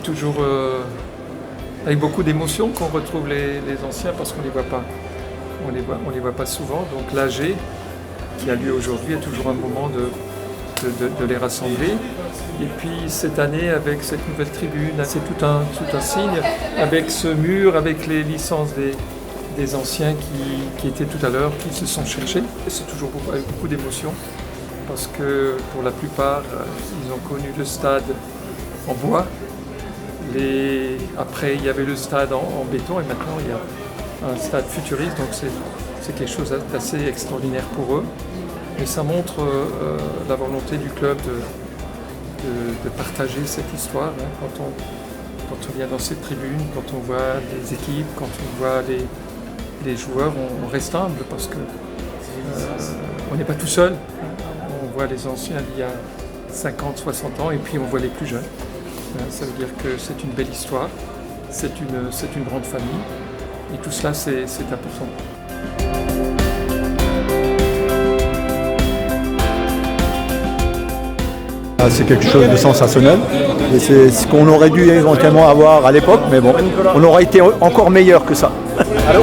toujours avec beaucoup d'émotion qu'on retrouve les anciens parce qu'on ne les voit pas. On les voit pas souvent. Donc l'AG qui a lieu aujourd'hui est toujours un moment de les rassembler. Et puis cette année, avec cette nouvelle tribune, c'est tout un signe, avec ce mur, avec les licences des anciens qui étaient tout à l'heure, qui se sont cherchés. C'est toujours avec beaucoup d'émotion, parce que pour la plupart, ils ont connu le stade en bois. Après, il y avait le stade en béton, et maintenant il y a un stade futuriste, donc c'est quelque chose d'assez extraordinaire pour eux. Mais ça montre la volonté du club de partager cette histoire. Hein, quand on vient dans cette tribune, quand on voit les équipes, quand on voit les joueurs, on reste humble parce que on n'est pas tout seul. On voit les anciens d'il y a 50, 60 ans et puis on voit les plus jeunes. Ça veut dire que c'est une belle histoire, c'est une grande famille et tout cela c'est important. C'est quelque chose de sensationnel et c'est ce qu'on aurait dû éventuellement avoir à l'époque, mais bon, on aurait été encore meilleur que ça. Allô ?